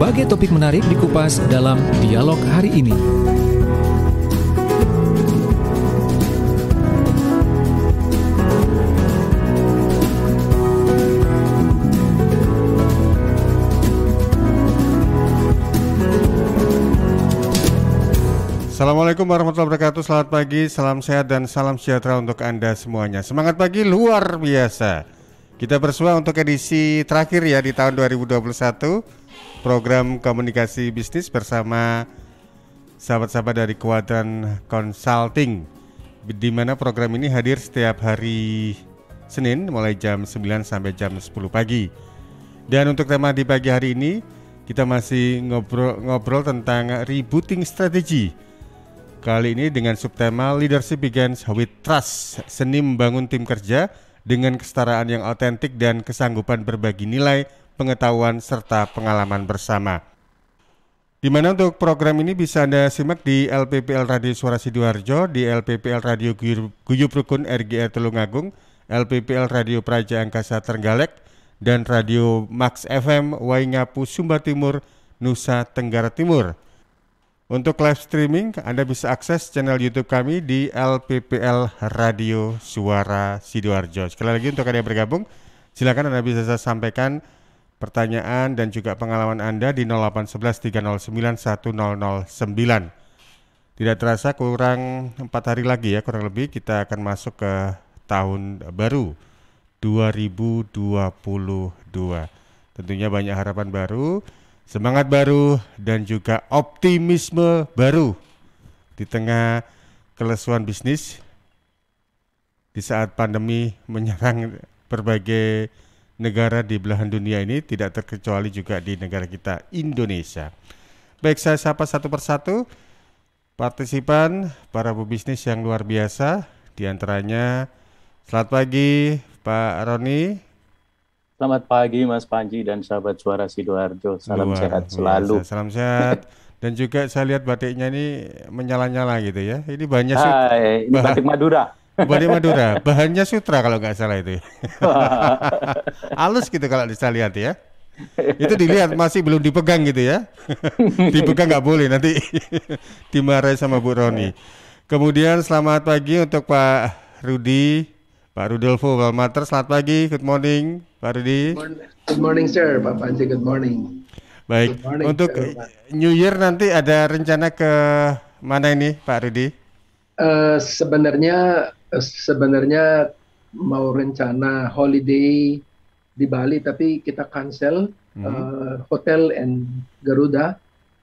Berbagai topik menarik dikupas dalam dialog hari ini. Assalamualaikum warahmatullahi wabarakatuh. Selamat pagi, salam sehat dan salam sejahtera untuk Anda semuanya. Semangat pagi luar biasa. Kita bersua untuk edisi terakhir ya di tahun 2021, program komunikasi bisnis bersama sahabat-sahabat dari Kuadran Consulting, di mana program ini hadir setiap hari Senin mulai jam 9 sampai jam 10 pagi. Dan untuk tema di pagi hari ini, kita masih ngobrol tentang rebooting strategi. Kali ini dengan subtema Leadership Begins with Trust, seni membangun tim kerja dengan kesetaraan yang otentik dan kesanggupan berbagi nilai, pengetahuan, serta pengalaman bersama. Di mana untuk program ini bisa Anda simak di LPPL Radio Suara Sidoarjo, di LPPL Radio Guyup Rukun RGR Tulungagung, LPPL Radio Praja Angkasa Trenggalek, dan Radio Max FM Waingapu Sumba Timur, Nusa Tenggara Timur. Untuk live streaming, Anda bisa akses channel YouTube kami di LPPL Radio Suara Sidoarjo. Sekali lagi untuk Anda yang bergabung, silakan Anda bisa sampaikan pertanyaan dan juga pengalaman Anda di 0811 309 1009. Tidak terasa kurang 4 hari lagi ya, kurang lebih kita akan masuk ke tahun baru 2022. Tentunya banyak harapan baru, semangat baru, dan juga optimisme baru di tengah kelesuan bisnis di saat pandemi menyerang berbagai negara di belahan dunia ini, tidak terkecuali juga di negara kita Indonesia. Baik, saya sapa satu persatu partisipan, para pebisnis yang luar biasa. Di antaranya, selamat pagi Pak Roni. Selamat pagi Mas Panji dan sahabat Suara Sidoarjo. Salam sehat selalu. Salam sehat. Dan juga saya lihat batiknya ini menyala-nyala gitu ya. Ini bahannya ini batik Madura. Batik Madura. Bahannya sutra kalau nggak salah itu. Halus gitu kalau saya lihat ya. Itu dilihat masih belum dipegang gitu ya. Dipegang nggak boleh, nanti dimarahi sama Bu Roni. Kemudian selamat pagi untuk Pak Rudi. Pak Rudolfo Walmater, selamat pagi, good morning Pak Rudi. Good morning sir, Pak Panji, good morning. Baik, Good morning, untuk sir. New Year nanti ada rencana ke mana ini Pak Rudi? Sebenarnya mau rencana holiday di Bali, tapi kita cancel hotel and Garuda,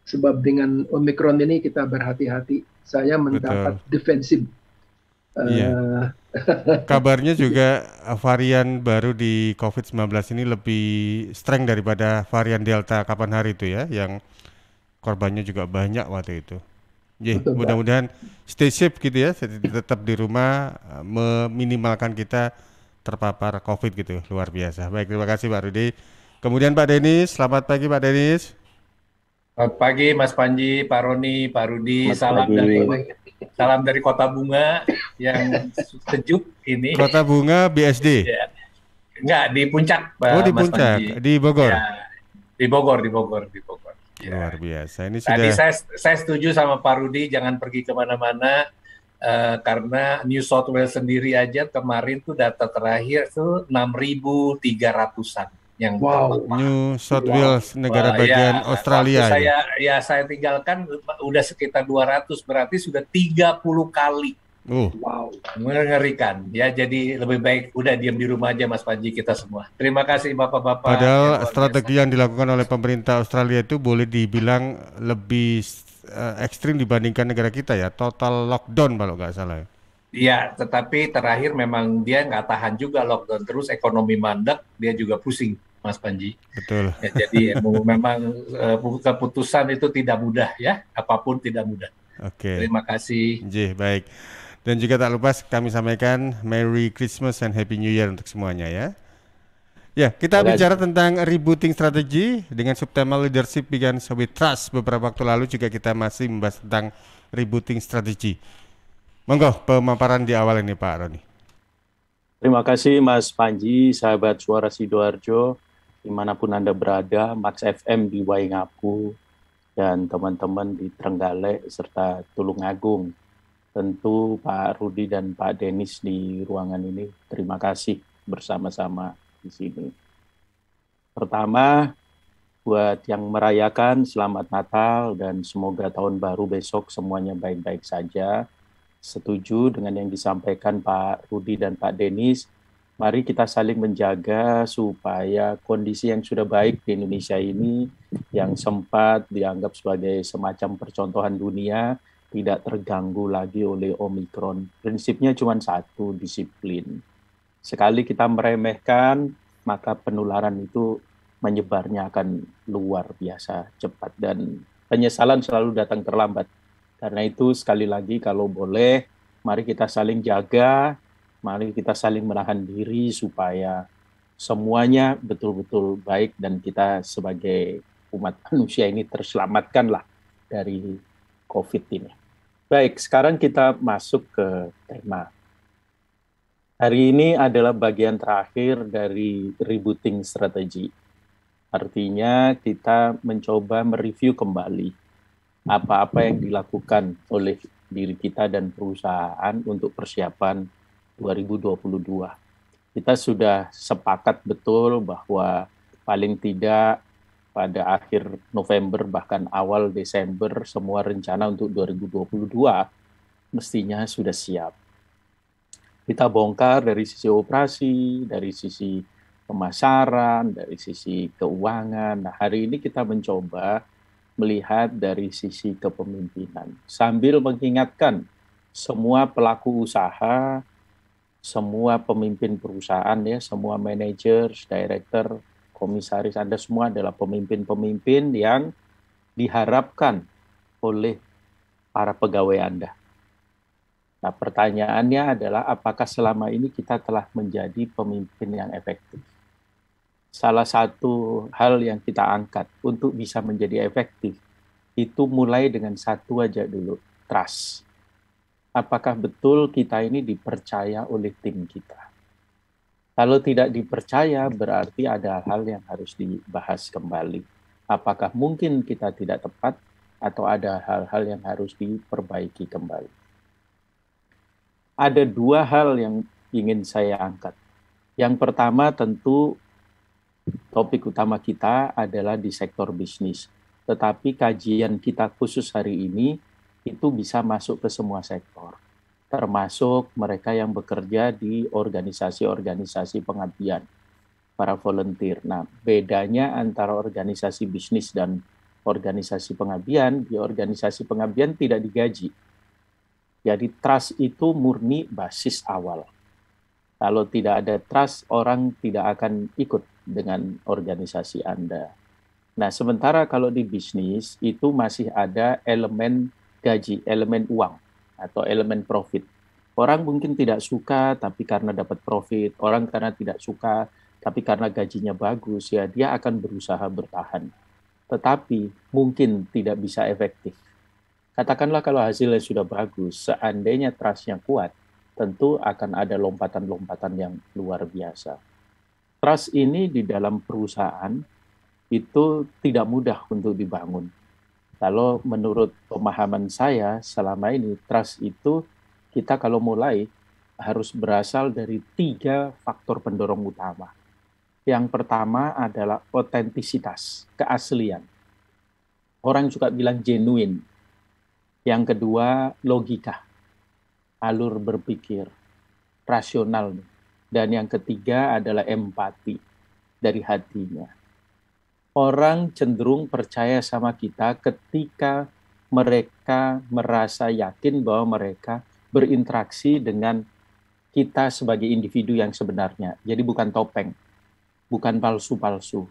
sebab dengan Omicron ini kita berhati-hati. Saya mendapat defensif. Iya. Kabarnya juga varian baru di COVID-19 ini lebih strength daripada varian Delta kapan hari itu ya, yang korbannya juga banyak waktu itu. Mudah-mudahan stay safe gitu ya, tetap di rumah, meminimalkan kita terpapar COVID gitu, luar biasa. Baik, terima kasih Pak Rudi. Kemudian Pak Denis, selamat pagi Pak Denis. Selamat pagi Mas Panji, Pak Roni, Pak Rudi, salam dari Kota Bunga yang sejuk ini. Kota Bunga BSD? Ya. Enggak, di Puncak Pak. Oh, di Mas Puncak, Panji. di Bogor? Ya, di Bogor. Ya. Luar biasa. Ini Tadi sudah... saya setuju sama Pak Rudi, jangan pergi kemana-mana, karena New South Wales sendiri aja kemarin tuh data terakhir tuh 6.300-an. Yang New South Wales, negara bagian Australia. Saya tinggalkan udah sekitar 200, berarti sudah 30 kali. Mengerikan ya. Jadi lebih baik udah diam di rumah aja Mas Panji, kita semua. Terima kasih Bapak-bapak. Padahal strategi yang dilakukan oleh pemerintah Australia itu boleh dibilang lebih ekstrim dibandingkan negara kita ya, total lockdown kalau nggak salah. Iya, tetapi terakhir memang dia nggak tahan juga lockdown terus, ekonomi mandek, dia juga pusing, Mas Panji. Betul. Ya, jadi memang keputusan itu tidak mudah ya, apapun tidak mudah. Oke. Terima kasih. Baik. Dan juga tak lupa kami sampaikan Merry Christmas and Happy New Year untuk semuanya ya. Ya, kita bicara tentang rebooting strategi dengan subtema Leadership Begins with Trust. Beberapa waktu lalu juga kita masih membahas tentang rebooting strategi. Monggo pemaparan di awal ini Pak Roni. Terima kasih Mas Panji, sahabat Suara Sidoarjo. dimanapun Anda berada, Max FM di Waingapu, dan teman-teman di Trenggalek serta Tulungagung. Tentu Pak Rudi dan Pak Denis di ruangan ini, terima kasih bersama-sama di sini. Pertama, buat yang merayakan selamat Natal dan semoga tahun baru besok semuanya baik-baik saja. Setuju dengan yang disampaikan Pak Rudi dan Pak Denis. Mari kita saling menjaga supaya kondisi yang sudah baik di Indonesia ini, yang sempat dianggap sebagai semacam percontohan dunia, tidak terganggu lagi oleh Omikron. Prinsipnya cuma satu, disiplin. Sekali kita meremehkan, maka penularan itu menyebarnya akan luar biasa cepat. Dan penyesalan selalu datang terlambat. Karena itu sekali lagi kalau boleh, mari kita saling jaga, mari kita saling menahan diri supaya semuanya betul-betul baik dan kita sebagai umat manusia ini terselamatkanlah dari COVID ini. Baik, sekarang kita masuk ke tema. Hari ini adalah bagian terakhir dari rebooting strategi. Artinya kita mencoba mereview kembali apa-apa yang dilakukan oleh diri kita dan perusahaan untuk persiapan 2022. Kita sudah sepakat betul bahwa paling tidak pada akhir November bahkan awal Desember semua rencana untuk 2022 mestinya sudah siap. Kita bongkar dari sisi operasi, dari sisi pemasaran, dari sisi keuangan. Nah, hari ini kita mencoba melihat dari sisi kepemimpinan sambil mengingatkan semua pelaku usaha, semua pemimpin perusahaan ya, semua manajer, director, komisaris, Anda semua adalah pemimpin-pemimpin yang diharapkan oleh para pegawai Anda. Nah, pertanyaannya adalah apakah selama ini kita telah menjadi pemimpin yang efektif? Salah satu hal yang kita angkat untuk bisa menjadi efektif itu mulai dengan satu aja dulu, trust. Apakah betul kita ini dipercaya oleh tim kita? Kalau tidak dipercaya, berarti ada hal yang harus dibahas kembali. Apakah mungkin kita tidak tepat, atau ada hal-hal yang harus diperbaiki kembali? Ada dua hal yang ingin saya angkat. Yang pertama tentu topik utama kita adalah di sektor bisnis. Tetapi kajian kita khusus hari ini itu bisa masuk ke semua sektor, termasuk mereka yang bekerja di organisasi-organisasi pengabdian, para volunteer. Nah, bedanya antara organisasi bisnis dan organisasi pengabdian, di organisasi pengabdian tidak digaji. Jadi trust itu murni basis awal. Kalau tidak ada trust, orang tidak akan ikut dengan organisasi Anda. Nah, sementara kalau di bisnis itu masih ada elemen gaji, elemen uang, atau elemen profit. Orang mungkin tidak suka, tapi karena dapat profit. Orang karena tidak suka, tapi karena gajinya bagus, ya dia akan berusaha bertahan. Tetapi mungkin tidak bisa efektif. Katakanlah kalau hasilnya sudah bagus, seandainya trust-nya kuat, tentu akan ada lompatan-lompatan yang luar biasa. Trust ini di dalam perusahaan itu tidak mudah untuk dibangun. Kalau menurut pemahaman saya selama ini, trust itu kita kalau mulai harus berasal dari 3 faktor pendorong utama. Yang pertama adalah otentisitas, keaslian. Orang suka bilang genuine. Yang kedua, logika, alur berpikir, rasional. Dan yang ketiga adalah empati, dari hatinya. Orang cenderung percaya sama kita ketika mereka merasa yakin bahwa mereka berinteraksi dengan kita sebagai individu yang sebenarnya. Jadi bukan topeng, bukan palsu-palsu.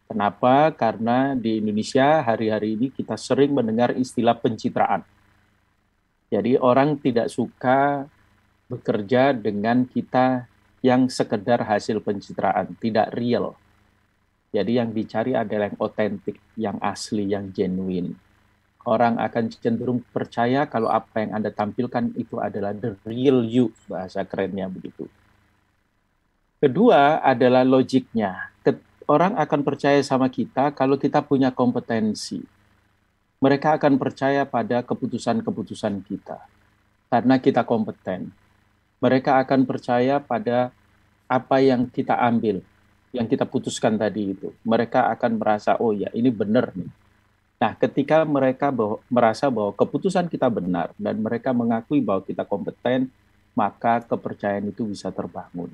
Kenapa? Karena di Indonesia hari-hari ini kita sering mendengar istilah pencitraan. Jadi orang tidak suka bekerja dengan kita yang sekedar hasil pencitraan, tidak real. Jadi yang dicari adalah yang otentik, yang asli, yang genuine. Orang akan cenderung percaya kalau apa yang Anda tampilkan itu adalah the real you, bahasa kerennya begitu. Kedua adalah logiknya. Orang akan percaya sama kita kalau kita punya kompetensi. Mereka akan percaya pada keputusan-keputusan kita karena kita kompeten. Mereka akan percaya pada apa yang kita ambil, yang kita putuskan tadi itu. Mereka akan merasa, oh ya ini benar nih. Nah, ketika mereka merasa bahwa keputusan kita benar dan mereka mengakui bahwa kita kompeten, maka kepercayaan itu bisa terbangun.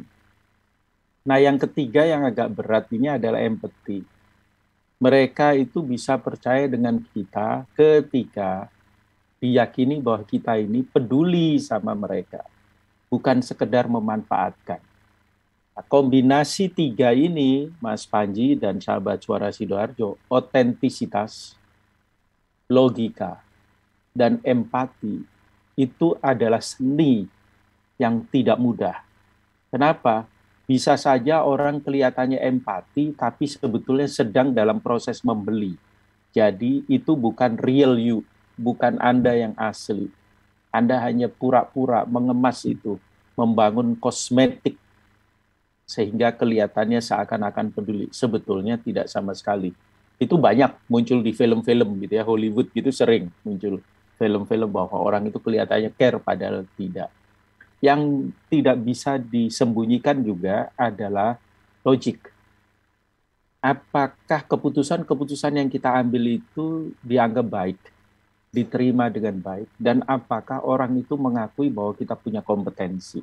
Nah, yang ketiga yang agak berat ini adalah empati. Mereka itu bisa percaya dengan kita ketika diyakini bahwa kita ini peduli sama mereka, bukan sekedar memanfaatkan. Nah, kombinasi tiga ini, Mas Panji dan sahabat Suara Sidoarjo, otentisitas, logika, dan empati, itu adalah seni yang tidak mudah. Kenapa? Bisa saja orang kelihatannya empati, tapi sebetulnya sedang dalam proses membeli. Jadi itu bukan real you, bukan Anda yang asli. Anda hanya pura-pura mengemas itu, membangun kosmetik, sehingga kelihatannya seakan-akan peduli. Sebetulnya tidak sama sekali. Itu banyak muncul di film-film gitu ya, Hollywood gitu sering muncul film-film bahwa orang itu kelihatannya care padahal tidak. Yang tidak bisa disembunyikan juga adalah logik. Apakah keputusan-keputusan yang kita ambil itu dianggap baik, diterima dengan baik, dan apakah orang itu mengakui bahwa kita punya kompetensi.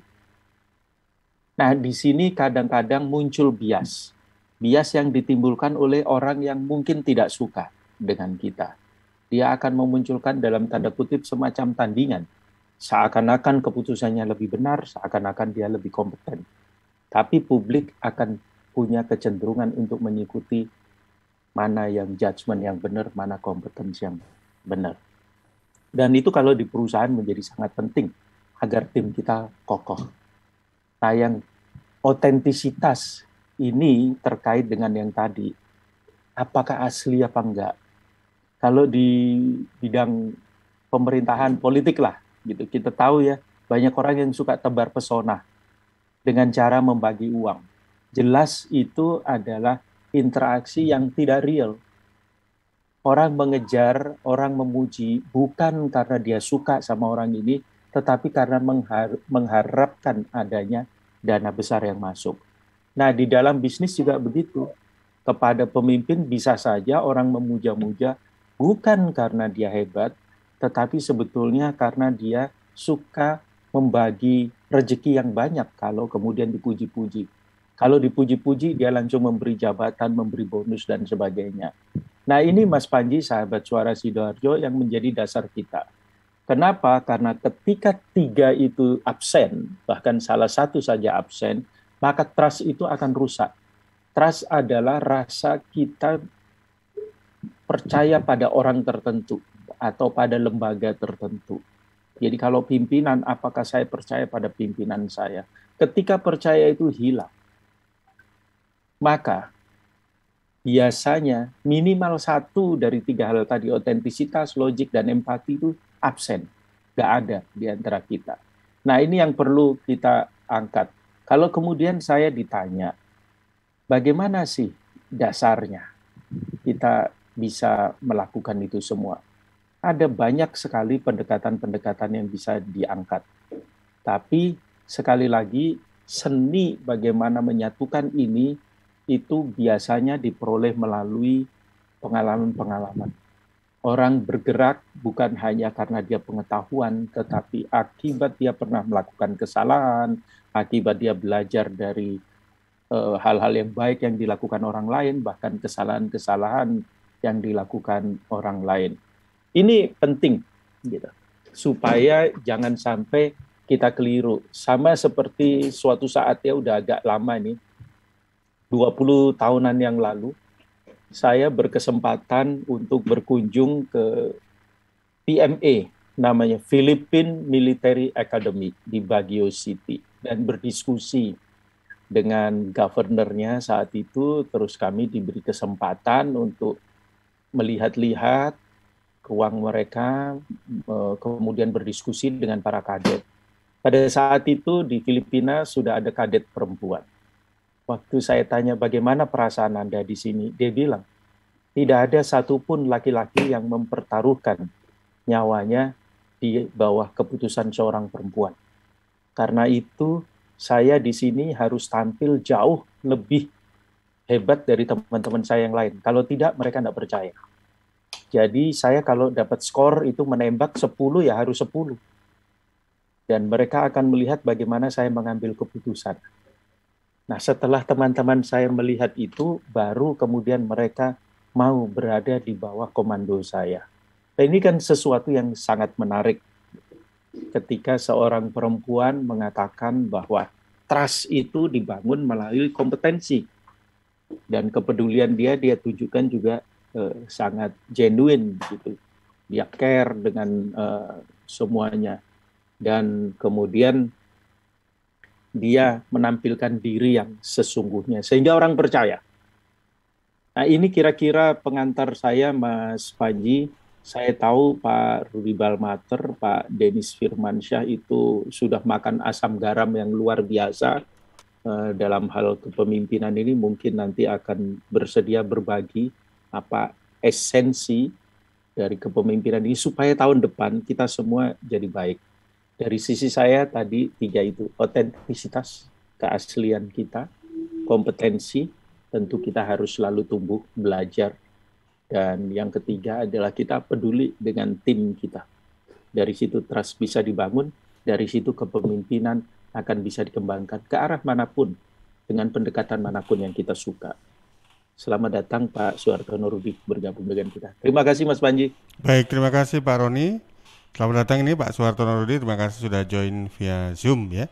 Nah, di sini kadang-kadang muncul bias. Bias yang ditimbulkan oleh orang yang mungkin tidak suka dengan kita. Dia akan memunculkan dalam tanda kutip semacam tandingan. Seakan-akan keputusannya lebih benar, seakan-akan dia lebih kompeten. Tapi publik akan punya kecenderungan untuk mengikuti mana yang judgement yang benar, mana kompetensi yang benar. Dan itu kalau di perusahaan menjadi sangat penting agar tim kita kokoh. Nah, yang otentisitas ini terkait dengan yang tadi, apakah asli apa enggak? Kalau di bidang pemerintahan politik lah, gitu. Kita tahu ya, banyak orang yang suka tebar pesona dengan cara membagi uang. Jelas itu adalah interaksi yang tidak real. Orang mengejar, orang memuji, bukan karena dia suka sama orang ini, tetapi karena mengharapkan adanya dana besar yang masuk. Nah, di dalam bisnis juga begitu. Kepada pemimpin bisa saja orang memuja-muja, bukan karena dia hebat, tetapi sebetulnya karena dia suka membagi rezeki yang banyak kalau kemudian dipuji-puji. Kalau dipuji-puji, dia langsung memberi jabatan, memberi bonus, dan sebagainya. Nah, ini Mas Panji, sahabat Suara Sidoarjo, yang menjadi dasar kita. Kenapa? Karena ketika tiga itu absen, bahkan salah satu saja absen, maka trust itu akan rusak. Trust adalah rasa kita percaya pada orang tertentu atau pada lembaga tertentu. Jadi kalau pimpinan, apakah saya percaya pada pimpinan saya? Ketika percaya itu hilang, maka biasanya minimal satu dari tiga hal tadi, otentisitas, logik, dan empati itu absen. Nggak ada di antara kita. Nah, ini yang perlu kita angkat. Kalau kemudian saya ditanya, bagaimana sih dasarnya kita bisa melakukan itu semua? Ada banyak sekali pendekatan-pendekatan yang bisa diangkat. Tapi sekali lagi, seni bagaimana menyatukan ini itu biasanya diperoleh melalui pengalaman-pengalaman. Orang bergerak bukan hanya karena dia pengetahuan, tetapi akibat dia pernah melakukan kesalahan, akibat dia belajar dari hal-hal yang baik yang dilakukan orang lain, bahkan kesalahan-kesalahan yang dilakukan orang lain. Ini penting, gitu, supaya jangan sampai kita keliru. Sama seperti suatu saat ya, udah agak lama nih, 20 tahunan yang lalu, saya berkesempatan untuk berkunjung ke PMA, namanya Philippine Military Academy di Baguio City, dan berdiskusi dengan governornya saat itu. Terus kami diberi kesempatan untuk melihat-lihat ruang mereka, kemudian berdiskusi dengan para kadet. Pada saat itu di Filipina sudah ada kadet perempuan. Waktu saya tanya bagaimana perasaan Anda di sini, dia bilang, tidak ada satupun laki-laki yang mempertaruhkan nyawanya di bawah keputusan seorang perempuan. Karena itu, saya di sini harus tampil jauh lebih hebat dari teman-teman saya yang lain. Kalau tidak, mereka tidak percaya. Jadi saya kalau dapat skor itu menembak 10 ya harus 10. Dan mereka akan melihat bagaimana saya mengambil keputusan. Nah, setelah teman-teman saya melihat itu, baru kemudian mereka mau berada di bawah komando saya. Dan ini kan sesuatu yang sangat menarik ketika seorang perempuan mengatakan bahwa trust itu dibangun melalui kompetensi. Dan kepedulian dia tunjukkan juga sangat genuine gitu. Dia care dengan semuanya. Dan kemudian dia menampilkan diri yang sesungguhnya, sehingga orang percaya. Nah, ini kira-kira pengantar saya, Mas Panji. Saya tahu Pak Rudi Balmater, Pak Denis Firmansyah itu sudah makan asam garam yang luar biasa dalam hal kepemimpinan ini. Mungkin nanti akan bersedia berbagi apa esensi dari kepemimpinan ini, supaya tahun depan kita semua jadi baik. Dari sisi saya tadi 3 itu, otentisitas, keaslian kita, kompetensi, tentu kita harus selalu tumbuh, belajar. Dan yang ketiga adalah kita peduli dengan tim kita. Dari situ trust bisa dibangun, dari situ kepemimpinan akan bisa dikembangkan ke arah manapun, dengan pendekatan manapun yang kita suka. Selamat datang Pak Suhartono Rudi bergabung dengan kita. Terima kasih Mas Panji. Baik, terima kasih Pak Roni. Selamat datang ini Pak Suhartono Rudi, terima kasih sudah join via Zoom ya.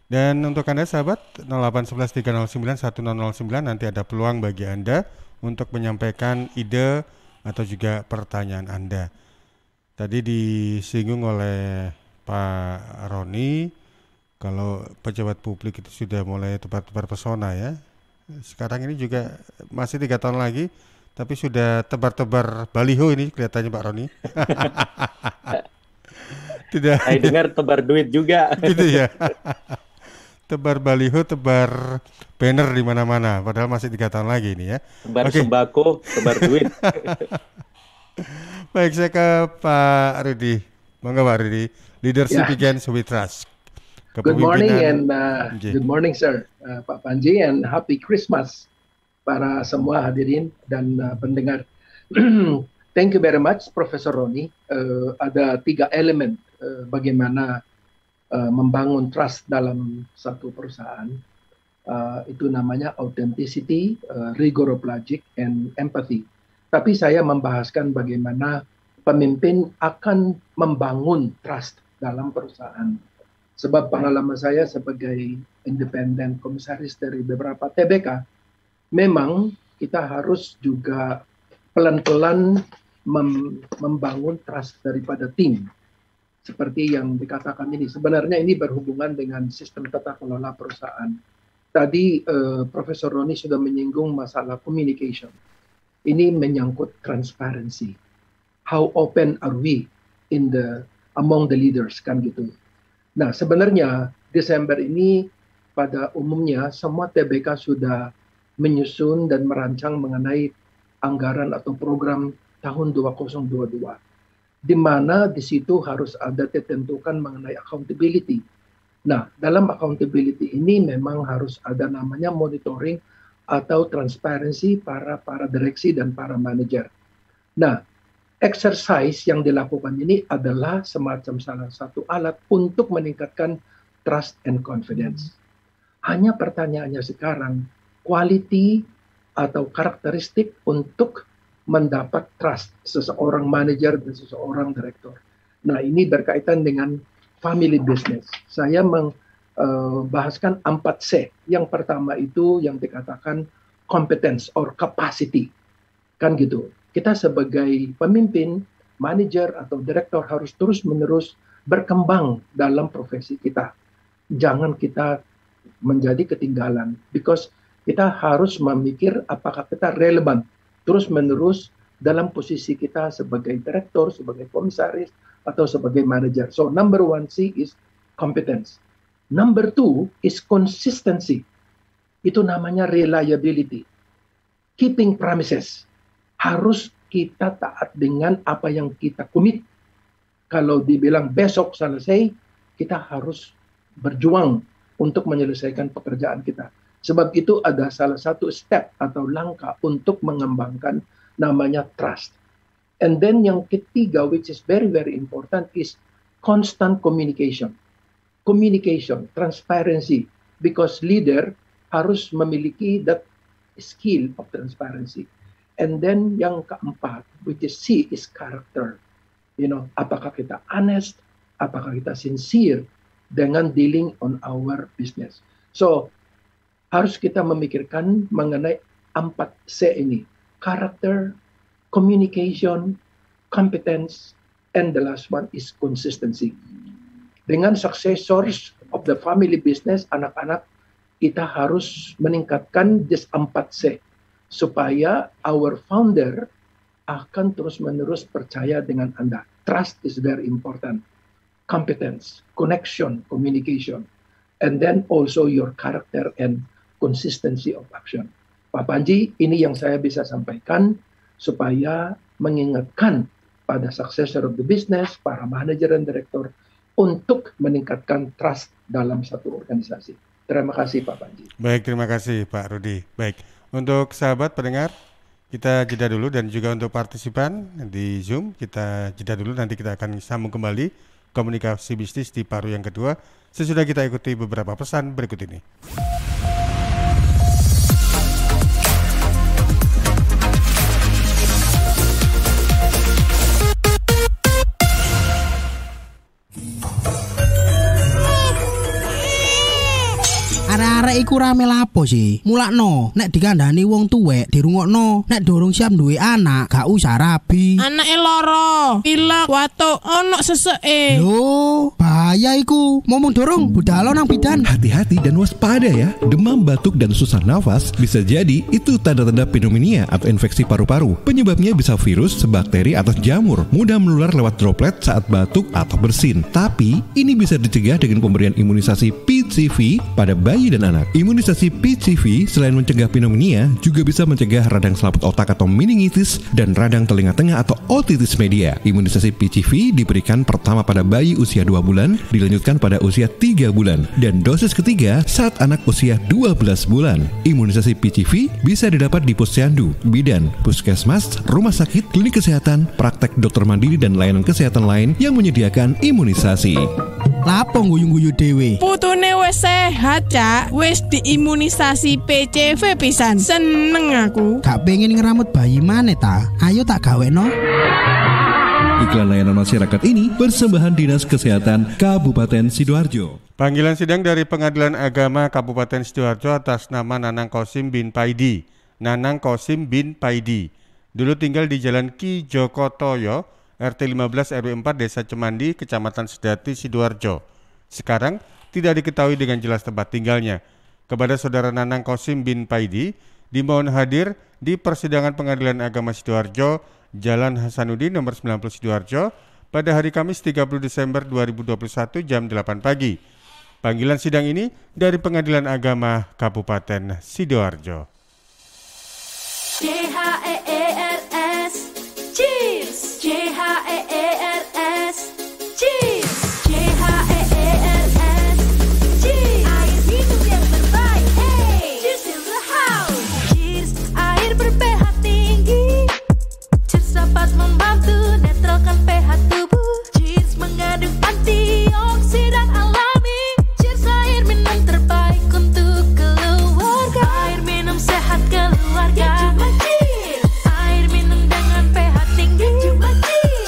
Dan untuk Anda sahabat 0811 309 1009 nanti ada peluang bagi Anda untuk menyampaikan ide atau juga pertanyaan Anda. Tadi disinggung oleh Pak Roni kalau pejabat publik itu sudah mulai tebar-tebar pesona ya. Sekarang ini juga masih 3 tahun lagi tapi sudah tebar-tebar baliho ini kelihatannya Pak Roni. Tidak. Saya dengar tebar duit juga. Gitu ya. Tebar baliho, tebar banner di mana-mana. Padahal masih 3 tahun lagi ini ya. Tebar sembako, tebar duit. Baik, saya ke Pak Rudi. Monggo Pak Rudi. Leadership begins with trust. Good morning and good morning sir, Pak Panji, and happy Christmas para semua hadirin dan pendengar. Thank you very much, Profesor Roni. Ada 3 elemen bagaimana membangun trust dalam satu perusahaan. Itu namanya authenticity, rigor of logic, and empathy. Tapi saya membahaskan bagaimana pemimpin akan membangun trust dalam perusahaan. Sebab pengalaman saya sebagai independent komisaris dari beberapa TBK, memang kita harus juga pelan-pelan membangun trust daripada tim. Seperti yang dikatakan ini, sebenarnya ini berhubungan dengan sistem tata kelola perusahaan. Tadi Profesor Roni sudah menyinggung masalah communication. Ini menyangkut transparency. How open are we among the leaders, kan gitu. Nah, sebenarnya Desember ini pada umumnya semua TBK sudah menyusun dan merancang mengenai anggaran atau program tahun 2022. Di mana di situ harus ada ditentukan mengenai accountability. Nah, dalam accountability ini memang harus ada namanya monitoring atau transparansi para direksi dan para manajer. Nah, exercise yang dilakukan ini adalah semacam salah satu alat untuk meningkatkan trust and confidence. Hanya pertanyaannya sekarang, quality atau karakteristik untuk mendapat trust seseorang manajer dan seseorang direktur. Nah, ini berkaitan dengan family business. Saya membahaskan 4C. Yang pertama itu yang dikatakan competence or capacity. Kan gitu. Kita sebagai pemimpin, manajer atau direktur harus terus-menerus berkembang dalam profesi kita. Jangan kita menjadi ketinggalan. Because kita harus memikir apakah kita relevan terus-menerus dalam posisi kita sebagai direktur, sebagai komisaris, atau sebagai manajer. So, number 1C is competence. Number 2 is consistency. Itu namanya reliability. Keeping promises. Harus kita taat dengan apa yang kita commit. Kalau dibilang besok selesai, kita harus berjuang untuk menyelesaikan pekerjaan kita. Sebab itu ada salah satu step atau langkah untuk mengembangkan namanya trust. And then yang ketiga, which is very, very important, is constant communication. Communication, transparency. Because leader harus memiliki that skill of transparency. And then yang keempat, which is C, is character. Apakah kita honest, apakah kita sincere dengan dealing on our business. So, harus kita memikirkan mengenai 4C ini. Character, communication, competence, and the last one is consistency. Dengan successors of the family business, anak-anak, kita harus meningkatkan this 4C supaya our founder akan terus-menerus percaya dengan Anda. Trust is very important. Competence, connection, communication, and then also your character and consistency of action. Pak Panji, ini yang saya bisa sampaikan supaya mengingatkan pada successor of the business, para manajer dan direktur untuk meningkatkan trust dalam satu organisasi. Terima kasih Pak Panji. Baik, terima kasih Pak Rudi. Baik, untuk sahabat pendengar, kita jeda dulu, dan juga untuk partisipan di Zoom, kita jeda dulu, nanti kita akan sambung kembali komunikasi bisnis di paruh yang kedua sesudah kita ikuti beberapa pesan berikut ini. Arek iku rame lapo sih? Mulakno, nek dikandani wong tuwek dirungokno, nek durung siap duwe anak, gak usah rabi. Anake loro, pilek, watuk, ono seseke. Lho, bahaya iku. Momong dorong budal nang bidan. Hati-hati dan waspada ya. Demam, batuk, dan susah nafas bisa jadi itu tanda-tanda pneumonia atau infeksi paru-paru. Penyebabnya bisa virus, bakteri, atau jamur. Mudah menular lewat droplet saat batuk atau bersin. Tapi ini bisa dicegah dengan pemberian imunisasi PCV pada bayi dan anak. Imunisasi PCV selain mencegah pneumonia juga bisa mencegah radang selaput otak atau meningitis dan radang telinga tengah atau otitis media. Imunisasi PCV diberikan pertama pada bayi usia 2 bulan, dilanjutkan pada usia 3 bulan, dan dosis ketiga saat anak usia 12 bulan. Imunisasi PCV bisa didapat di posyandu, bidan, puskesmas, rumah sakit, klinik kesehatan, praktek dokter mandiri, dan layanan kesehatan lain yang menyediakan imunisasi. Lapo guyu-guyu dewe? Putune wis sehat, Cak. Wis diimunisasi PCV pisan. Seneng aku. Gak pengen ngeramut bayi maneh ta? Ayo tak gaweno. Iklan layanan masyarakat ini persembahan Dinas Kesehatan Kabupaten Sidoarjo. Panggilan sidang dari Pengadilan Agama Kabupaten Sidoarjo atas nama Nanang Kosim bin Paidi. Nanang Kosim bin Paidi dulu tinggal di Jalan Ki Jokotoyo, RT 15 RW 4 Desa Cemandi, Kecamatan Sedati, Sidoarjo. Sekarang tidak diketahui dengan jelas tempat tinggalnya. Kepada saudara Nanang Kosim bin Paidi dimohon hadir di persidangan Pengadilan Agama Sidoarjo, Jalan Hasanuddin nomor 90 Sidoarjo pada hari Kamis 30 Desember 2021 jam 8 pagi. Panggilan sidang ini dari Pengadilan Agama Kabupaten Sidoarjo. CHEERS Cheers, CHEERS Cheers, CHEERS Cheers, air minum yang terbaik, hey, cheers in the house. Cheers, air ber-pH tinggi. Cheers dapat membantu netralkan pH tubuh. Cheers mengandung antioksidan alami. Cheers, air minum terbaik untuk keluarga. Air minum sehat keluarga. Air minum dengan pH tinggi.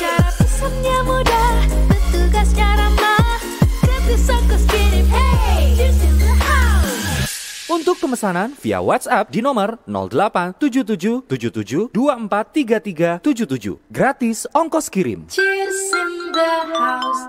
Cara pesannya mudah, petugasnya ramah. Gratis ongkos kirim, hey, cheers in the house. Untuk pemesanan via WhatsApp di nomor 087777243377. Gratis ongkos kirim. Cheers in the house.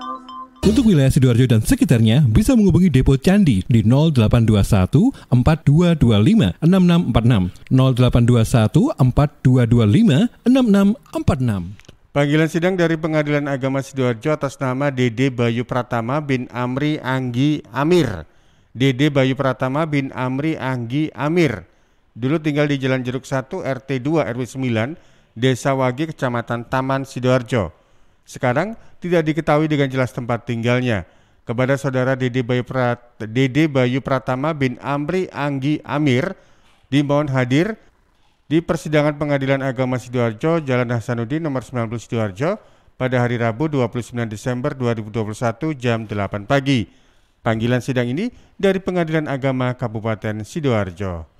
Untuk wilayah Sidoarjo dan sekitarnya bisa menghubungi Depo Candi di 0821 4225 6646 0821 4225 6646. Panggilan sidang dari Pengadilan Agama Sidoarjo atas nama Dede Bayu Pratama bin Amri Anggi Amir Dede Bayu Pratama bin Amri Anggi Amir. Dulu tinggal di Jalan Jeruk 1 RT 2 RW 9, Desa Wage, Kecamatan Taman Sidoarjo. Sekarang tidak diketahui dengan jelas tempat tinggalnya. Kepada saudara Dede Bayu Pratama bin Amri Anggi Amir dimohon hadir di persidangan Pengadilan Agama Sidoarjo, Jalan Hasanuddin nomor 90 Sidoarjo pada hari Rabu 29 Desember 2021 jam 8 pagi. Panggilan sidang ini dari Pengadilan Agama Kabupaten Sidoarjo.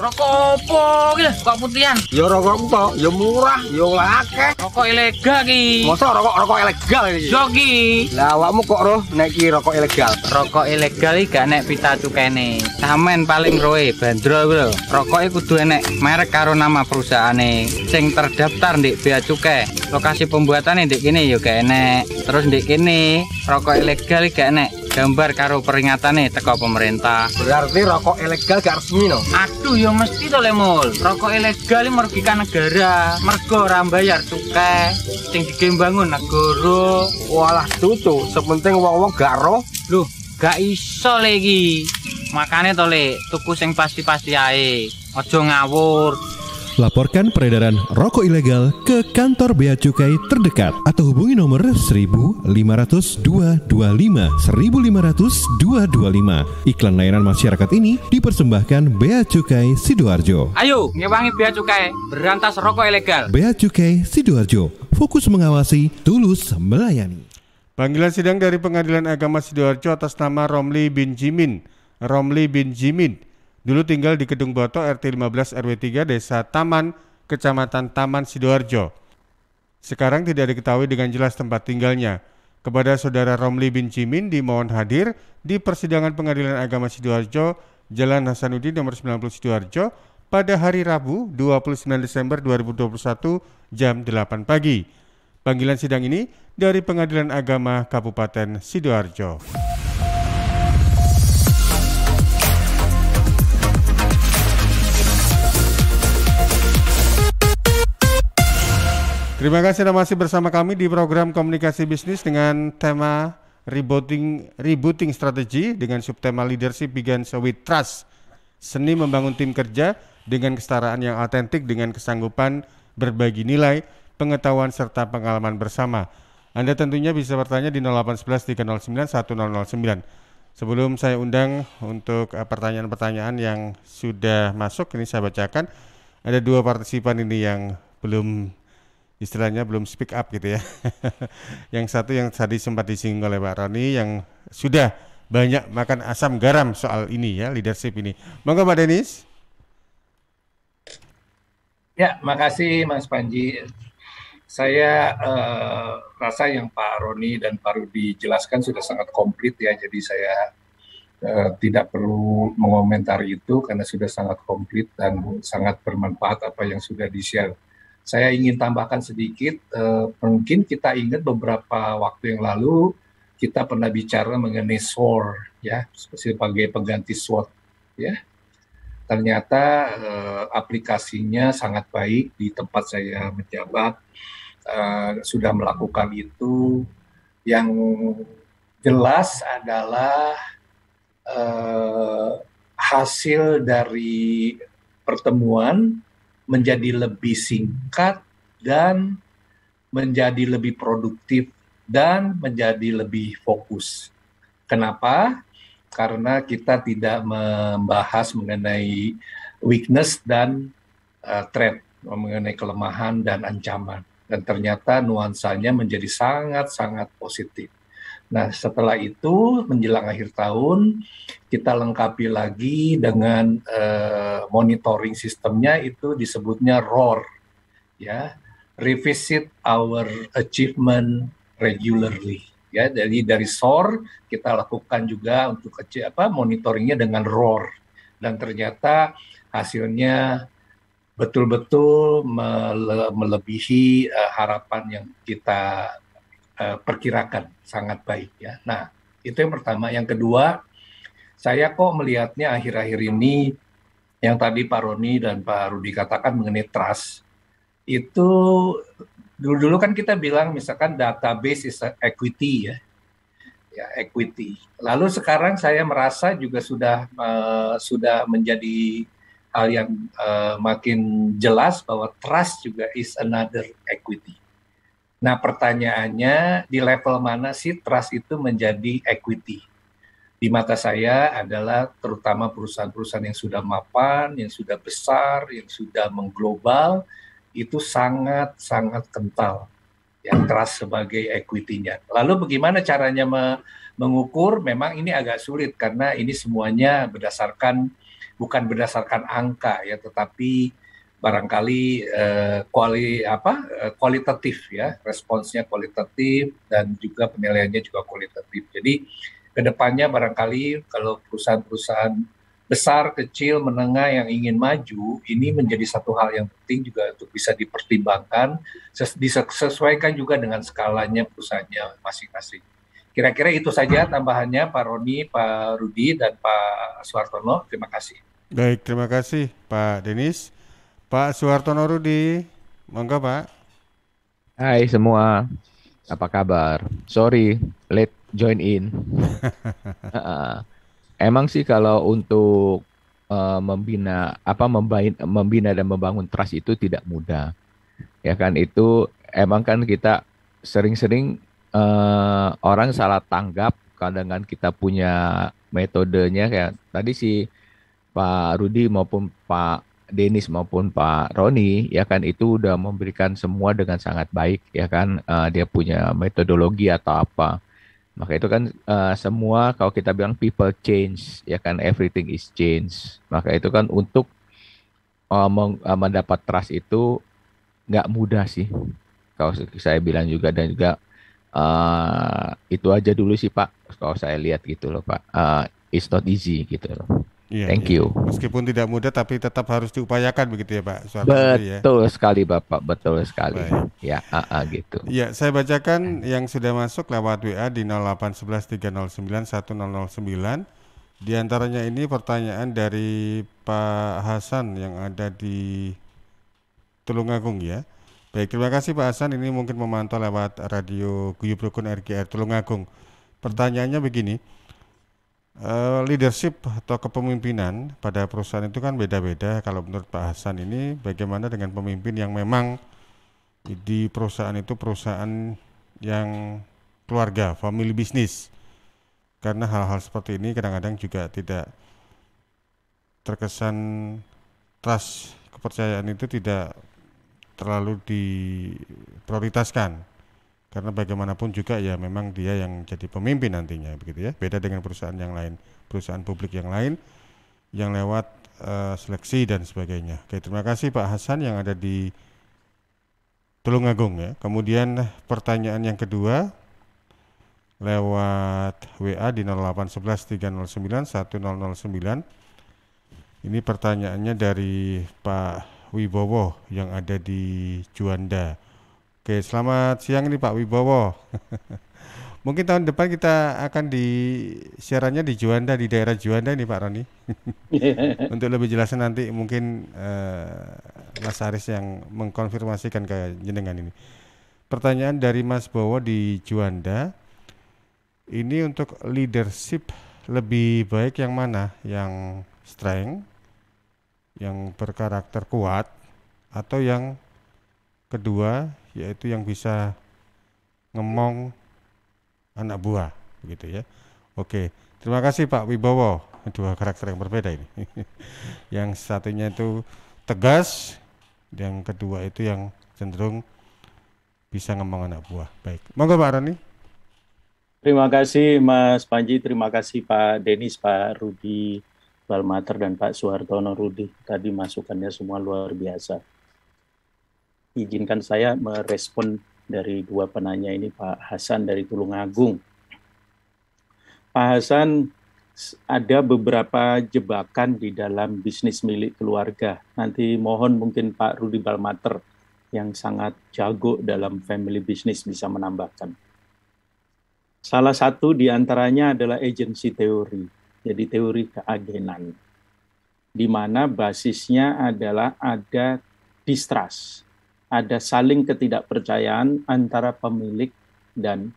Rokok opo ki kok putihan? Ya rokok tok, ya murah, ya akeh. Rokok ilegal ki. Masa rokok ilegal iki? Yo ki. Lah awakmu kok roh nek iki rokok ilegal? Rokok ilegal iki gak nek pita cukene. Samen paling roe bandro iku lho. Rokoke kudu enek merek karo nama perusahaane sing terdaftar ndek bea cukai. Lokasi pembuatane ndek kene yo gak enek. Terus ndek kene rokok ilegal iki gak enek gambar karo peringatane teko pemerintah. Berarti rokok ilegal gak resmi no? Aduh ya mesti to Lemul. Rokok ilegal iki merugikan negara. Mergo ora mbayar cukai sing digembangun negara. Walah cucu, sepenting wong-wong gak roh. Loh, gak iso le iki. Makane to Le, tuku sing pasti-pasti ae. Aja ngawur. Laporkan peredaran rokok ilegal ke kantor Bea Cukai terdekat atau hubungi nomor 1500 225 1500 225. Iklan layanan masyarakat ini dipersembahkan Bea Cukai Sidoarjo. Ayo, ngewangi Bea Cukai, berantas rokok ilegal. Bea Cukai Sidoarjo, fokus mengawasi, tulus melayani. Panggilan sidang dari Pengadilan Agama Sidoarjo atas nama Romli bin Jimin. Dulu tinggal di Kedung Boto RT 15 RW 3 Desa Taman, Kecamatan Taman Sidoarjo. Sekarang tidak diketahui dengan jelas tempat tinggalnya. Kepada saudara Romli bin Jimin dimohon hadir di persidangan Pengadilan Agama Sidoarjo, Jalan Hasanuddin nomor 90 Sidoarjo pada hari Rabu 29 Desember 2021 jam 8 pagi. Panggilan sidang ini dari Pengadilan Agama Kabupaten Sidoarjo. Terima kasih Anda masih bersama kami di program Komunikasi Bisnis dengan tema Rebooting Strategi dengan subtema Leadership Begins with Trust. Seni membangun tim kerja dengan kesetaraan yang autentik dengan kesanggupan berbagi nilai, pengetahuan serta pengalaman bersama. Anda tentunya bisa bertanya di 0811 309 1009. Sebelum saya undang untuk pertanyaan-pertanyaan yang sudah masuk, ini saya bacakan. Ada dua partisipan ini yang belum speak up gitu ya. Yang satu yang tadi sempat disinggung oleh Pak Roni yang sudah banyak makan asam garam soal ini ya, leadership ini. Monggo Pak Denis. Ya, makasih Mas Panji. Saya rasa yang Pak Roni dan Pak Rudi jelaskan sudah sangat komplit ya, jadi saya tidak perlu mengomentari itu karena sudah sangat komplit dan sangat bermanfaat apa yang sudah di-share. Saya ingin tambahkan sedikit, mungkin kita ingat beberapa waktu yang lalu kita pernah bicara mengenai SWOT ya, sebagai pengganti SWOT ya. Ternyata aplikasinya sangat baik di tempat saya menjabat, sudah melakukan itu. Yang jelas adalah hasil dari pertemuan menjadi lebih singkat dan menjadi lebih produktif dan menjadi lebih fokus. Kenapa? Karena kita tidak membahas mengenai weakness dan threat, mengenai kelemahan dan ancaman. Dan ternyata nuansanya menjadi sangat-sangat positif. Nah, setelah itu menjelang akhir tahun kita lengkapi lagi dengan monitoring sistemnya, itu disebutnya ROAR, ya, revisit our achievement regularly. Ya, jadi dari SOAR kita lakukan juga untuk monitoringnya dengan ROAR, dan ternyata hasilnya betul-betul melebihi harapan yang kita perkirakan, sangat baik ya. Nah, itu yang pertama. Yang kedua, saya kok melihatnya akhir-akhir ini yang tadi Pak Roni dan Pak Rudi katakan mengenai trust. Itu dulu kan kita bilang misalkan database is equity ya. ya, equity. Lalu sekarang saya merasa juga sudah menjadi hal yang makin jelas bahwa trust juga is another equity. Nah, pertanyaannya di level mana sih trust itu menjadi equity? Di mata saya adalah terutama perusahaan-perusahaan yang sudah mapan, yang sudah besar, yang sudah mengglobal, itu sangat-sangat kental yang trust sebagai equity-nya. Lalu bagaimana caranya mengukur? Memang ini agak sulit karena ini semuanya bukan berdasarkan angka ya, tetapi barangkali kualitatif ya, responsnya kualitatif dan juga penilaiannya juga kualitatif. Jadi kedepannya barangkali kalau perusahaan-perusahaan besar, kecil, menengah yang ingin maju, ini menjadi satu hal yang penting juga untuk bisa dipertimbangkan, disesuaikan juga dengan skalanya perusahaannya masing-masing. Kira-kira itu saja tambahannya Pak Roni, Pak Rudi, dan Pak Suhartono. Terima kasih. Baik, terima kasih Pak Denis. Pak Suhartono Rudi, monggo Pak. Hai semua, apa kabar? Sorry, late join in. Emang sih kalau untuk membina dan membangun trust itu tidak mudah. Ya kan, itu emang kan kita sering-sering orang salah tanggap kadang kita punya metodenya kayak tadi si Pak Rudi maupun Pak Denis maupun Pak Roni ya kan, itu udah memberikan semua dengan sangat baik ya kan, dia punya metodologi atau apa. Maka itu kan semua kalau kita bilang people change ya kan, everything is change. Maka itu kan untuk mendapat trust itu nggak mudah sih. Kalau saya bilang juga, dan juga itu aja dulu sih Pak. Kalau saya lihat gitu loh Pak, it's not easy gitu loh. Thank you. Meskipun tidak mudah tapi tetap harus diupayakan begitu ya Pak. Betul sekali Bapak, betul sekali. Baik. Ya, gitu. Ya, saya bacakan yang sudah masuk lewat WA di 08113091009. Di antaranya ini pertanyaan dari Pak Hasan yang ada di Tulungagung ya. Baik, terima kasih Pak Hasan, ini mungkin memantau lewat radio Guyub Rukun RGR Tulungagung. Pertanyaannya begini. Leadership atau kepemimpinan pada perusahaan itu kan beda-beda. Kalau menurut Pak Hasan ini bagaimana dengan pemimpin yang memang di perusahaan itu perusahaan yang keluarga, family business? Karena hal-hal seperti ini kadang-kadang juga tidak terkesan trust, kepercayaan itu tidak terlalu diprioritaskan. Karena bagaimanapun juga ya memang dia yang jadi pemimpin nantinya begitu ya. Beda dengan perusahaan yang lain, perusahaan publik yang lain yang lewat seleksi dan sebagainya. Oke, terima kasih Pak Hasan yang ada di Tulungagung ya. Kemudian pertanyaan yang kedua lewat WA di 08113091009. Ini pertanyaannya dari Pak Wibowo yang ada di Juanda. Oke, selamat siang ini Pak Wibowo. Mungkin tahun depan kita akan siarannya di Juanda, di daerah Juanda ini Pak Roni. Untuk lebih jelasnya nanti mungkin Mas Aris yang mengkonfirmasikan ke jenengan ini. Pertanyaan dari Mas Bowo di Juanda. Ini untuk leadership lebih baik yang mana? Yang strength, yang berkarakter kuat, atau yang kedua yaitu yang bisa ngemong anak buah begitu ya. Oke, terima kasih Pak Wibowo. Dua karakter yang berbeda ini. Yang satunya itu tegas, yang kedua itu yang cenderung bisa ngemong anak buah. Baik, monggo Pak Roni. Terima kasih Mas Panji, terima kasih Pak Denis, Pak Rudi Balmater dan Pak Suhartono Rudi. Tadi masukannya semua luar biasa. Izinkan saya merespon dari dua penanya ini, Pak Hasan dari Tulungagung. Pak Hasan, ada beberapa jebakan di dalam bisnis milik keluarga. Nanti mohon mungkin Pak Rudi Balmater yang sangat jago dalam family business bisa menambahkan. Salah satu di antaranya adalah agency teori, jadi teori keagenan, di mana basisnya adalah ada distrust, ada saling ketidakpercayaan antara pemilik dan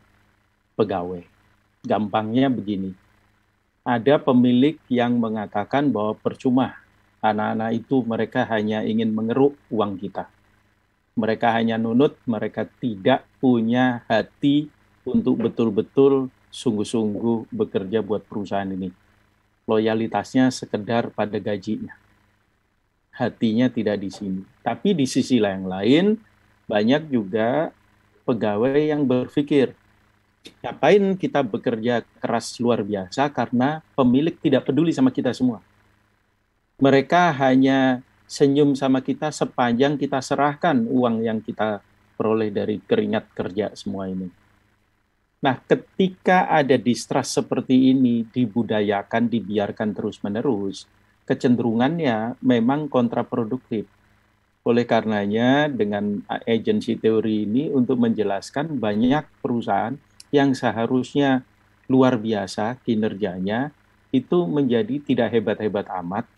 pegawai. Gampangnya begini, ada pemilik yang mengatakan bahwa percuma anak-anak itu mereka hanya ingin mengeruk uang kita. Mereka hanya nunut, mereka tidak punya hati untuk betul-betul sungguh-sungguh bekerja buat perusahaan ini. Loyalitasnya sekedar pada gajinya. Hatinya tidak di sini. Tapi di sisi yang lain, banyak juga pegawai yang berpikir, ngapain kita bekerja keras luar biasa karena pemilik tidak peduli sama kita semua. Mereka hanya senyum sama kita sepanjang kita serahkan uang yang kita peroleh dari keringat kerja semua ini. Nah, ketika ada distrust seperti ini dibudayakan, dibiarkan terus-menerus, kecenderungannya memang kontraproduktif. Oleh karenanya, dengan agency teori ini untuk menjelaskan banyak perusahaan yang seharusnya luar biasa kinerjanya itu menjadi tidak hebat-hebat amat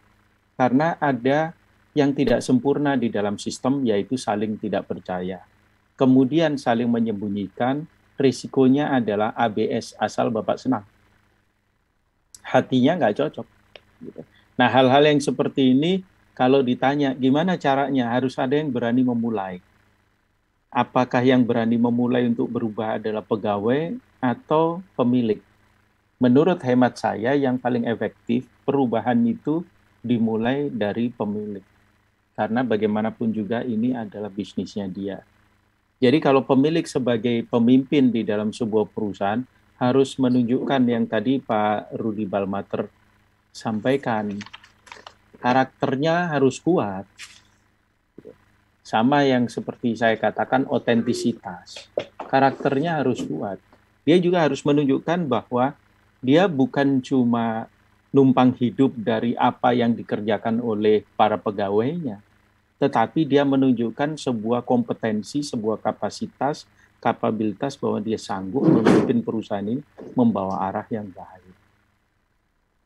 karena ada yang tidak sempurna di dalam sistem, yaitu saling tidak percaya. Kemudian saling menyembunyikan, risikonya adalah ABS, asal Bapak senang. Hatinya nggak cocok. Nah, hal-hal yang seperti ini, kalau ditanya gimana caranya, harus ada yang berani memulai. Apakah yang berani memulai untuk berubah adalah pegawai atau pemilik? Menurut hemat saya, yang paling efektif, perubahan itu dimulai dari pemilik. Karena bagaimanapun juga ini adalah bisnisnya dia. Jadi kalau pemilik sebagai pemimpin di dalam sebuah perusahaan harus menunjukkan yang tadi Pak Rudi Balmater sampaikan, karakternya harus kuat. Sama yang seperti saya katakan otentisitas. Karakternya harus kuat. Dia juga harus menunjukkan bahwa dia bukan cuma numpang hidup dari apa yang dikerjakan oleh para pegawainya, tetapi dia menunjukkan sebuah kompetensi, sebuah kapasitas, kapabilitas bahwa dia sanggup memimpin perusahaan ini membawa arah yang baik.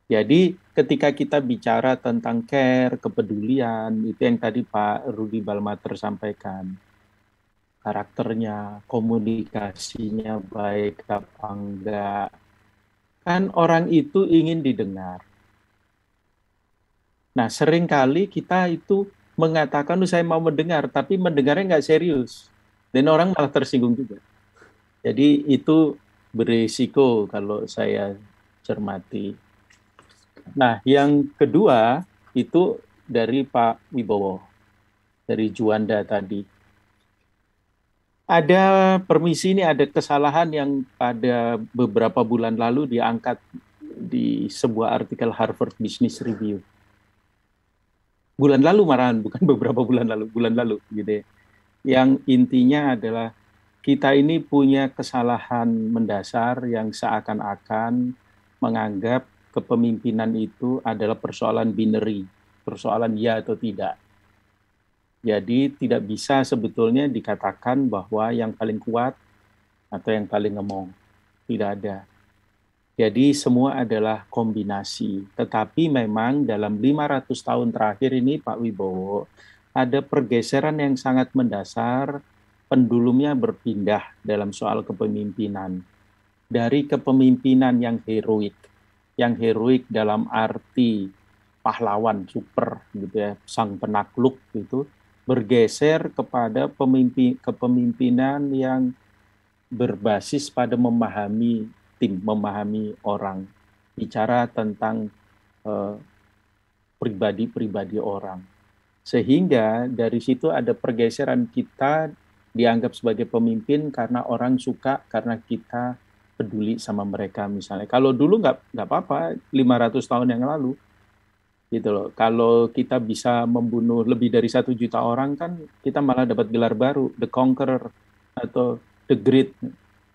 Jadi ketika kita bicara tentang care, kepedulian, itu yang tadi Pak Rudi Balmater sampaikan, karakternya, komunikasinya baik apa enggak, kan orang itu ingin didengar. Nah, seringkali kita itu mengatakan, saya mau mendengar, tapi mendengarnya nggak serius. Dan orang malah tersinggung juga. Jadi itu berisiko kalau saya cermati. Nah, yang kedua itu dari Pak Wibowo, dari Juanda tadi. Ada permisi ini, ada kesalahan yang pada beberapa bulan lalu diangkat di sebuah artikel Harvard Business Review. Bulan lalu malahan, bukan beberapa bulan lalu gitu ya. Yang intinya adalah kita ini punya kesalahan mendasar yang seakan-akan menganggap kepemimpinan itu adalah persoalan binary, persoalan ya atau tidak. Jadi tidak bisa sebetulnya dikatakan bahwa yang paling kuat atau yang paling ngemong. Tidak ada. Jadi semua adalah kombinasi. Tetapi memang dalam 500 tahun terakhir ini Pak Wibowo, ada pergeseran yang sangat mendasar, pendulumnya berpindah dalam soal kepemimpinan. Dari kepemimpinan yang heroik dalam arti pahlawan super gitu ya, sang penakluk gitu, bergeser kepada kepemimpinan yang berbasis pada memahami tim, memahami orang, bicara tentang pribadi-pribadi orang. Sehingga dari situ ada pergeseran, kita dianggap sebagai pemimpin karena orang suka, karena kita peduli sama mereka misalnya. Kalau dulu nggak apa-apa, 500 tahun yang lalu, gitu loh. Kalau kita bisa membunuh lebih dari 1 juta orang kan kita malah dapat gelar baru, The Conqueror atau The Great.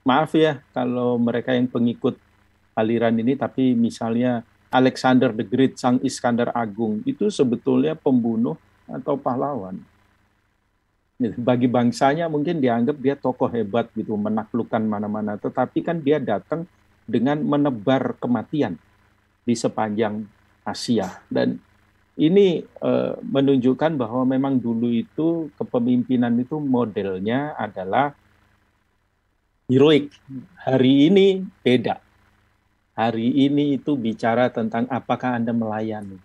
Maaf ya kalau mereka yang pengikut aliran ini, tapi misalnya Alexander the Great, Sang Iskandar Agung, itu sebetulnya pembunuh atau pahlawan. Bagi bangsanya mungkin dianggap dia tokoh hebat gitu, menaklukkan mana-mana, tetapi kan dia datang dengan menebar kematian di sepanjang Asia. Dan ini menunjukkan bahwa memang dulu itu kepemimpinan itu modelnya adalah heroik. Hari ini beda. hari ini itu bicara tentang apakah Anda melayani,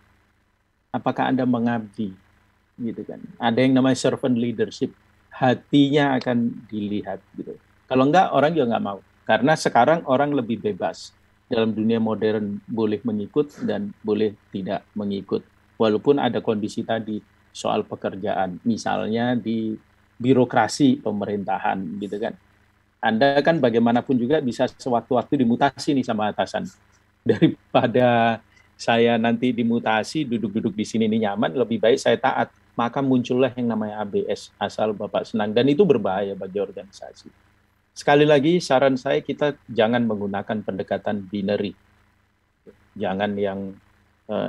apakah Anda mengabdi, gitu kan. Ada yang namanya servant leadership, hatinya akan dilihat, gitu. Kalau enggak, orang juga nggak mau. Karena sekarang orang lebih bebas dalam dunia modern, boleh mengikut dan boleh tidak mengikut. Walaupun ada kondisi tadi soal pekerjaan, misalnya di birokrasi pemerintahan, gitu kan. Anda kan bagaimanapun juga bisa sewaktu-waktu dimutasi nih sama atasan. Daripada saya nanti dimutasi, duduk-duduk di sini nih nyaman, lebih baik saya taat. Maka muncullah yang namanya ABS, asal Bapak senang. Dan itu berbahaya bagi organisasi. Sekali lagi, saran saya kita jangan menggunakan pendekatan binary. Jangan yang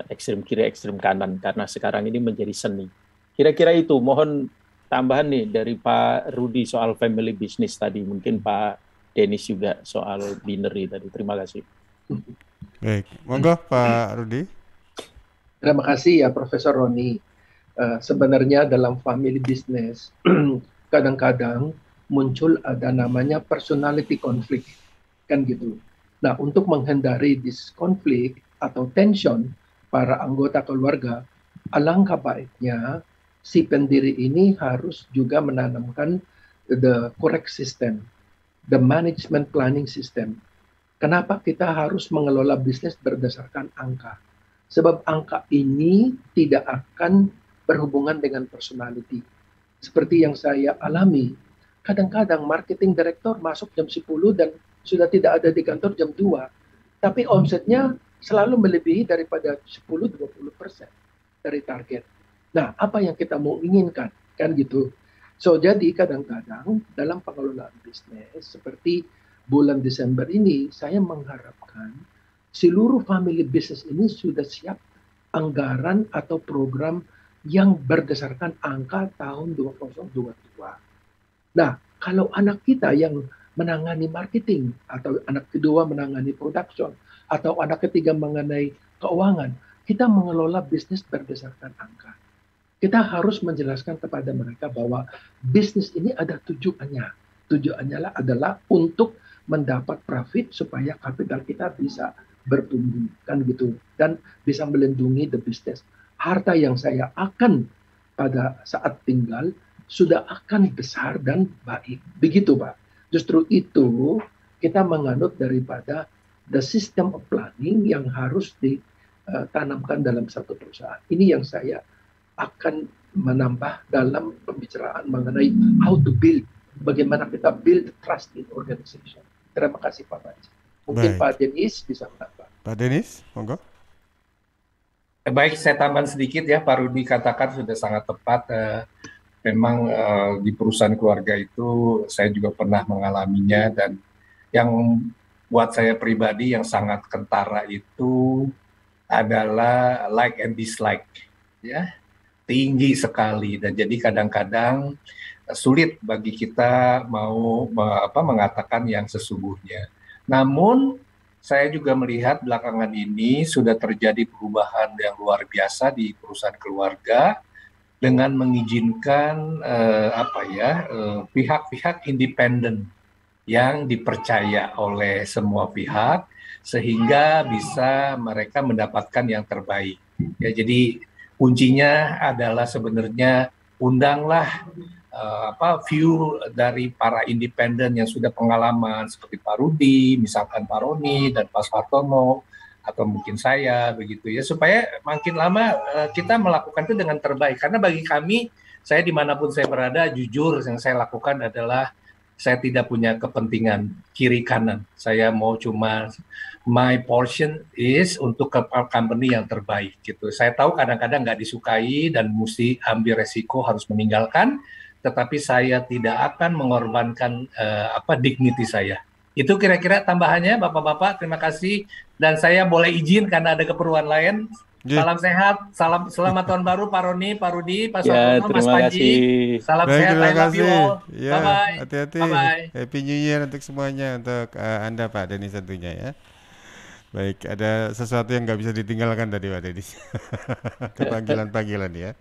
ekstrem kiri, ekstrem kanan. Karena sekarang ini menjadi seni. Kira-kira itu, mohon tambahan nih dari Pak Rudi soal family business tadi, mungkin Pak Denis juga soal binary tadi. Terima kasih. Baik, monggo Pak Rudi. Terima kasih ya Profesor Roni. Sebenarnya dalam family business kadang-kadang muncul ada namanya personality conflict, kan gitu. Nah, untuk menghindari konflik atau tension para anggota keluarga, alangkah baiknya si pendiri ini harus juga menanamkan the correct system, the management planning system. Kenapa kita harus mengelola bisnis berdasarkan angka? Sebab angka ini tidak akan berhubungan dengan personality. Seperti yang saya alami, kadang-kadang marketing director masuk jam 10 dan sudah tidak ada di kantor jam 2. Tapi omsetnya selalu melebihi daripada 10-20% dari target. Nah, apa yang kita mau inginkan? Kan gitu. So, jadi kadang-kadang dalam pengelolaan bisnis, seperti bulan Desember ini, saya mengharapkan seluruh family business ini sudah siap anggaran atau program yang berdasarkan angka tahun 2022. Nah, kalau anak kita yang menangani marketing, atau anak kedua menangani production, atau anak ketiga mengenai keuangan, kita mengelola bisnis berdasarkan angka. Kita harus menjelaskan kepada mereka bahwa bisnis ini ada tujuannya. Tujuannya adalah untuk mendapat profit supaya kapital kita bisa bertumbuh, kan gitu. Dan bisa melindungi the business. Harta yang saya akan pada saat tinggal sudah akan besar dan baik. Begitu, Pak. Justru itu kita menganut daripada the system of planning yang harus ditanamkan dalam satu perusahaan. Ini yang saya akan menambah dalam pembicaraan mengenai how to build, bagaimana kita build trust in organization. Terima kasih Pak Panji. Mungkin Pak Denis bisa menambah. Pak Denis, monggo. Baik, saya tambah sedikit ya, Pak Rudi katakan sudah sangat tepat. Memang di perusahaan keluarga itu saya juga pernah mengalaminya, dan yang buat saya pribadi yang sangat kentara itu adalah like and dislike, ya. Tinggi sekali, dan jadi kadang-kadang sulit bagi kita mau mengatakan yang sesungguhnya. Namun saya juga melihat belakangan ini sudah terjadi perubahan yang luar biasa di perusahaan keluarga dengan mengizinkan pihak-pihak independen yang dipercaya oleh semua pihak sehingga bisa mereka mendapatkan yang terbaik. Ya, jadi kuncinya adalah sebenarnya undanglah view dari para independen yang sudah pengalaman seperti Pak Rudi, misalkan Pak Roni dan Pak Sartono, atau mungkin saya begitu ya, supaya makin lama kita melakukan itu dengan terbaik. Karena bagi kami, saya dimanapun saya berada, jujur yang saya lakukan adalah saya tidak punya kepentingan kiri kanan. Saya mau cuma my portion is untuk company yang terbaik gitu. Saya tahu kadang-kadang nggak disukai dan mesti ambil resiko harus meninggalkan, tetapi saya tidak akan mengorbankan dignity saya. Itu kira-kira tambahannya, Bapak-bapak. Terima kasih, dan saya boleh izin karena ada keperluan lain. Salam sehat, selamat tahun baru Pak Roni, Pak Rudi, Pak Sartono, Mas Panji. Salam sehat, I love you all. Ya, bye-bye. Hati-hati. Bye-bye. Happy New Year untuk semuanya, untuk Anda Pak Denis tentunya ya. Baik, ada sesuatu yang nggak bisa ditinggalkan tadi Pak Denis. Panggilan-panggilan ya.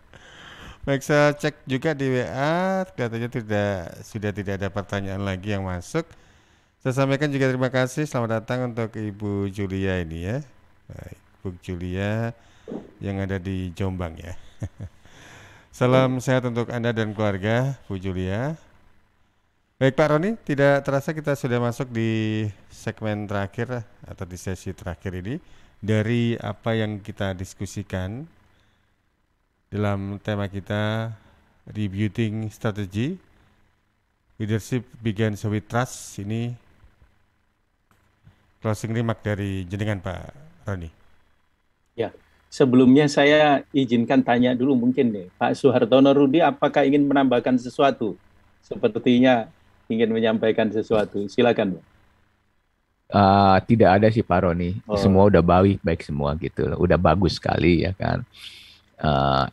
Baik, saya cek juga di WA, kelihatannya sudah tidak ada pertanyaan lagi yang masuk. Saya sampaikan juga terima kasih, selamat datang untuk Ibu Julia ini ya. Baik, Bu Julia yang ada di Jombang ya. Salam sehat untuk Anda dan keluarga, Bu Julia. Baik Pak Roni, tidak terasa kita sudah masuk di segmen terakhir atau di sesi terakhir ini. Dari apa yang kita diskusikan dalam tema kita Rebuilding Strategy, Leadership Begins with Trust, ini closing remark dari jenengan Pak Roni. Ya, sebelumnya saya izinkan tanya dulu mungkin deh, Pak Suhartono Rudi apakah ingin menambahkan sesuatu? Sepertinya ingin menyampaikan sesuatu. Silakan, Pak. Tidak ada sih Pak Roni. Semua udah baik semua gitu, udah bagus sekali ya kan.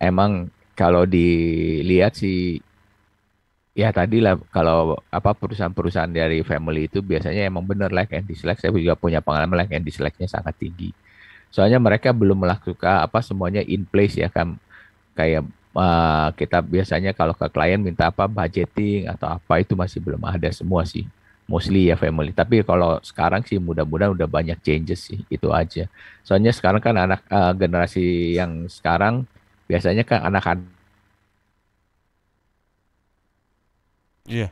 Emang kalau dilihat sih, ya tadi lah kalau perusahaan-perusahaan dari family itu biasanya emang bener like and dislike. Saya juga punya pengalaman like and dislike-nya sangat tinggi. Soalnya mereka belum melakukan semuanya in place ya kan. Kayak kita biasanya kalau ke klien minta budgeting atau apa itu masih belum ada semua sih. Mostly ya family. Tapi kalau sekarang sih mudah-mudahan udah banyak changes sih, itu aja. Soalnya sekarang kan anak generasi yang sekarang biasanya kan anak-anak. Iya,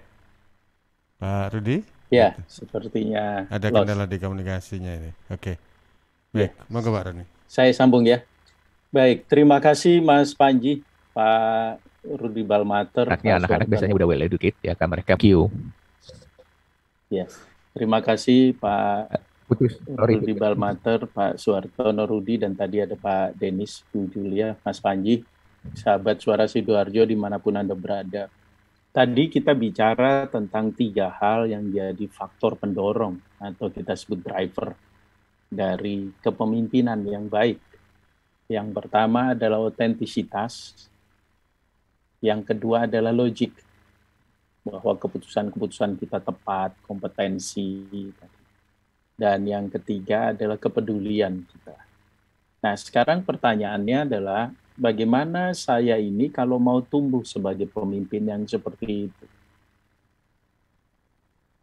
Pak Rudi? Ya, sepertinya ada kendala di komunikasinya ini. Oke, baik, monggo Pak Roni. Saya sambung ya. Baik, terima kasih Mas Panji, Pak Rudi Balmater. Anak-anak biasanya udah well educated ya kan, mereka Q. Ya, terima kasih Pak Rudi Balmater, Pak Suhartono Rudi, dan tadi ada Pak Denis, Bu Julia, Mas Panji, sahabat Suara Sidoarjo dimanapun Anda berada. Tadi kita bicara tentang 3 hal yang jadi faktor pendorong atau kita sebut driver dari kepemimpinan yang baik. Yang pertama adalah otentisitas, yang kedua adalah logik, bahwa keputusan-keputusan kita tepat, kompetensi, dan yang ketiga adalah kepedulian kita. Nah, sekarang pertanyaannya adalah bagaimana saya ini kalau mau tumbuh sebagai pemimpin yang seperti itu?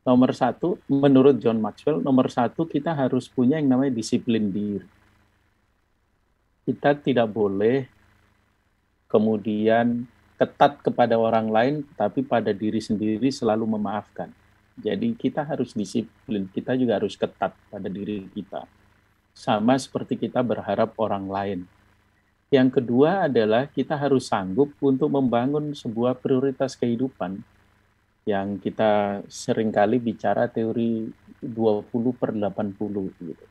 Nomor 1, menurut John Maxwell, nomor 1 kita harus punya yang namanya disiplin diri. Kita tidak boleh kemudian ketat kepada orang lain, tapi pada diri sendiri selalu memaafkan. Jadi kita harus disiplin, kita juga harus ketat pada diri kita. Sama seperti kita berharap orang lain. Yang kedua adalah kita harus sanggup untuk membangun sebuah prioritas kehidupan yang kita seringkali bicara teori 20/80 gitu.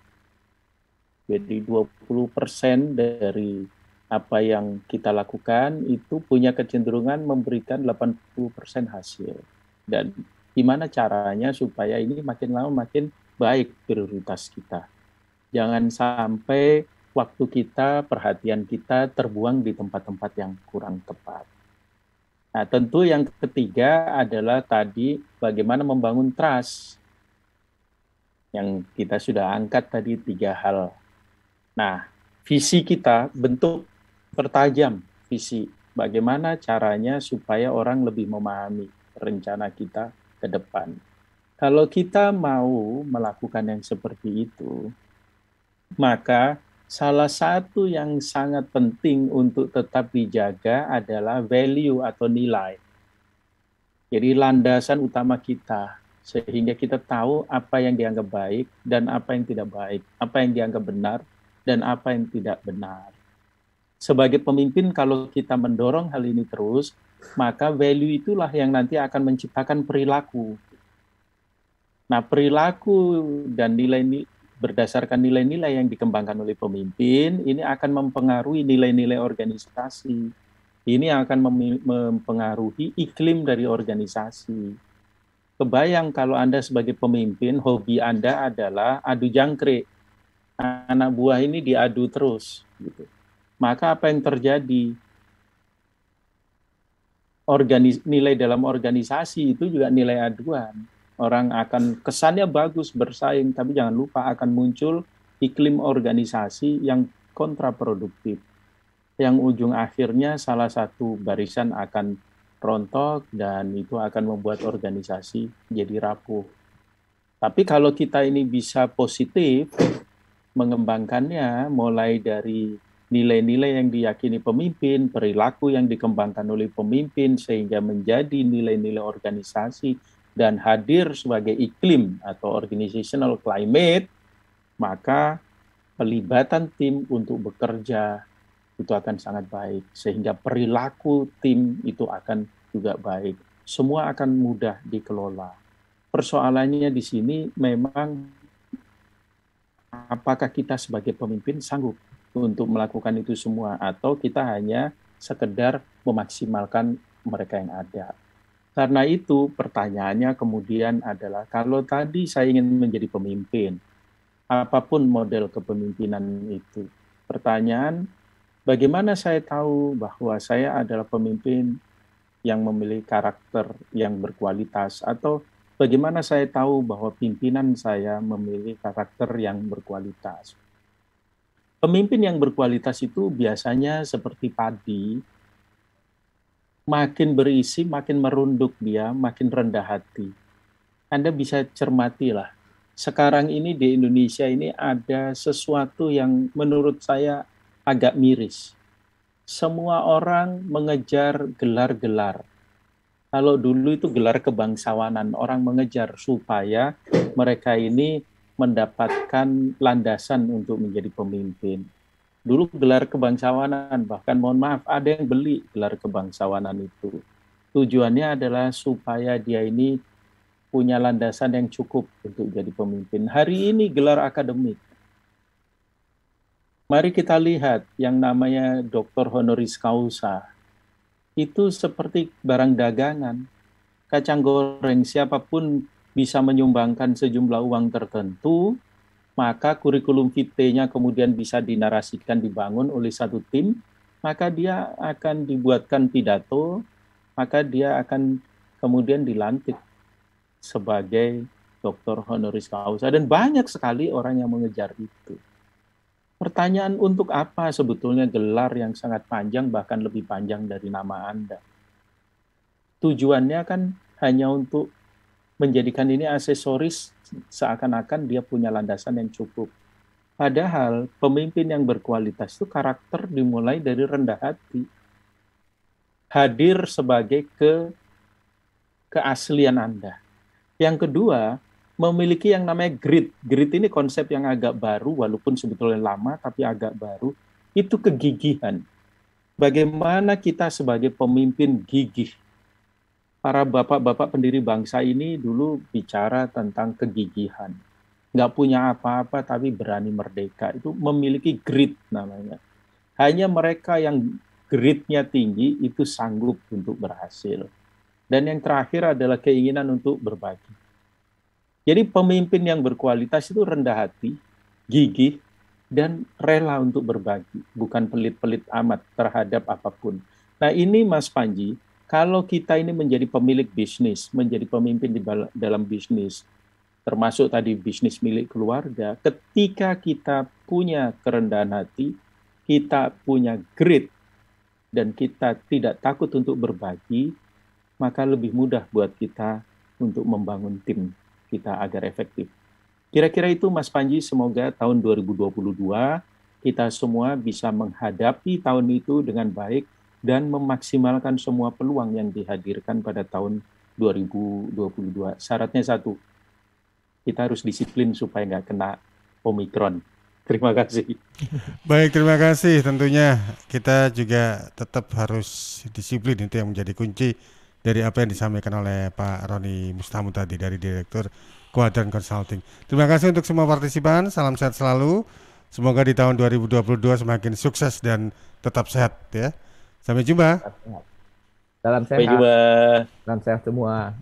Jadi 20% dari apa yang kita lakukan itu punya kecenderungan memberikan 80% hasil. Dan gimana caranya supaya ini makin lama makin baik prioritas kita. Jangan sampai waktu kita, perhatian kita terbuang di tempat-tempat yang kurang tepat. Nah, tentu yang ketiga adalah tadi bagaimana membangun trust. Yang kita sudah angkat tadi 3 hal. Nah, visi kita bentuk pertajam visi. Bagaimana caranya supaya orang lebih memahami rencana kita ke depan. Kalau kita mau melakukan yang seperti itu, maka salah satu yang sangat penting untuk tetap dijaga adalah value atau nilai. Jadi landasan utama kita, sehingga kita tahu apa yang dianggap baik dan apa yang tidak baik, apa yang dianggap benar dan apa yang tidak benar. Sebagai pemimpin, kalau kita mendorong hal ini terus, maka value itulah yang nanti akan menciptakan perilaku. Nah, perilaku dan nilai berdasarkan nilai-nilai yang dikembangkan oleh pemimpin, ini akan mempengaruhi nilai-nilai organisasi. Ini akan mempengaruhi iklim dari organisasi. Kebayang kalau Anda sebagai pemimpin, hobi Anda adalah adu jangkrik. Anak buah ini diadu terus. Gitu. Maka apa yang terjadi? Nilai dalam organisasi itu juga nilai aduan. Orang akan kesannya bagus bersaing, tapi jangan lupa akan muncul iklim organisasi yang kontraproduktif. Yang ujung akhirnya salah satu barisan akan rontok dan itu akan membuat organisasi jadi rapuh. Tapi kalau kita ini bisa positif mengembangkannya mulai dari nilai-nilai yang diyakini pemimpin, perilaku yang dikembangkan oleh pemimpin sehingga menjadi nilai-nilai organisasi dan hadir sebagai iklim atau organizational climate, maka pelibatan tim untuk bekerja itu akan sangat baik sehingga perilaku tim itu akan juga baik. Semua akan mudah dikelola. Persoalannya di sini memang apakah kita sebagai pemimpin sanggup untuk melakukan itu semua atau kita hanya sekedar memaksimalkan mereka yang ada. Karena itu pertanyaannya kemudian adalah kalau tadi saya ingin menjadi pemimpin, apapun model kepemimpinan itu, pertanyaan bagaimana saya tahu bahwa saya adalah pemimpin yang memiliki karakter yang berkualitas atau bagaimana saya tahu bahwa pimpinan saya memiliki karakter yang berkualitas. Pemimpin yang berkualitas itu biasanya seperti padi, makin berisi, makin merunduk dia, makin rendah hati. Anda bisa cermatilah, sekarang ini di Indonesia ini ada sesuatu yang menurut saya agak miris. Semua orang mengejar gelar-gelar. Kalau dulu itu gelar kebangsawanan, orang mengejar supaya mereka ini mendapatkan landasan untuk menjadi pemimpin. Dulu gelar kebangsawanan, bahkan mohon maaf, ada yang beli gelar kebangsawanan itu. Tujuannya adalah supaya dia ini punya landasan yang cukup untuk jadi pemimpin. Hari ini gelar akademik. Mari kita lihat yang namanya Dr. Honoris Causa. Itu seperti barang dagangan. Kacang goreng, siapapun bisa menyumbangkan sejumlah uang tertentu, maka kurikulum vitae-nya kemudian bisa dinarasikan, dibangun oleh satu tim, maka dia akan dibuatkan pidato, maka dia akan kemudian dilantik sebagai Dr. Honoris Causa. Dan banyak sekali orang yang mengejar itu. Pertanyaan untuk apa sebetulnya gelar yang sangat panjang, bahkan lebih panjang dari nama Anda? Tujuannya kan hanya untuk menjadikan ini aksesoris seakan-akan dia punya landasan yang cukup. Padahal pemimpin yang berkualitas itu karakter dimulai dari rendah hati. Hadir sebagai keaslian Anda. Yang kedua, memiliki yang namanya grit. Grit ini konsep yang agak baru, walaupun sebetulnya lama, tapi agak baru. Itu kegigihan. Bagaimana kita sebagai pemimpin gigih? Para bapak-bapak pendiri bangsa ini dulu bicara tentang kegigihan. Nggak punya apa-apa, tapi berani merdeka. Itu memiliki grit namanya. Hanya mereka yang gritnya tinggi, itu sanggup untuk berhasil. Dan yang terakhir adalah keinginan untuk berbagi. Jadi pemimpin yang berkualitas itu rendah hati, gigih, dan rela untuk berbagi. Bukan pelit-pelit amat terhadap apapun. Nah ini Mas Panji, kalau kita ini menjadi pemilik bisnis, menjadi pemimpin di dalam bisnis, termasuk tadi bisnis milik keluarga, ketika kita punya kerendahan hati, kita punya grit, dan kita tidak takut untuk berbagi, maka lebih mudah buat kita untuk membangun tim kita agar efektif. Kira-kira itu Mas Panji, semoga tahun 2022 kita semua bisa menghadapi tahun itu dengan baik dan memaksimalkan semua peluang yang dihadirkan pada tahun 2022. Syaratnya satu, kita harus disiplin supaya nggak kena Omikron. Terima kasih. Baik, terima kasih. Tentunya kita juga tetap harus disiplin, itu yang menjadi kunci dari apa yang disampaikan oleh Pak Roni Mustamu tadi dari Direktur Quadrant Consulting. Terima kasih untuk semua partisipan, salam sehat selalu. Semoga di tahun 2022 semakin sukses dan tetap sehat ya. Sampai jumpa. Salam sehat. Sampai jumpa. Salam sehat semua.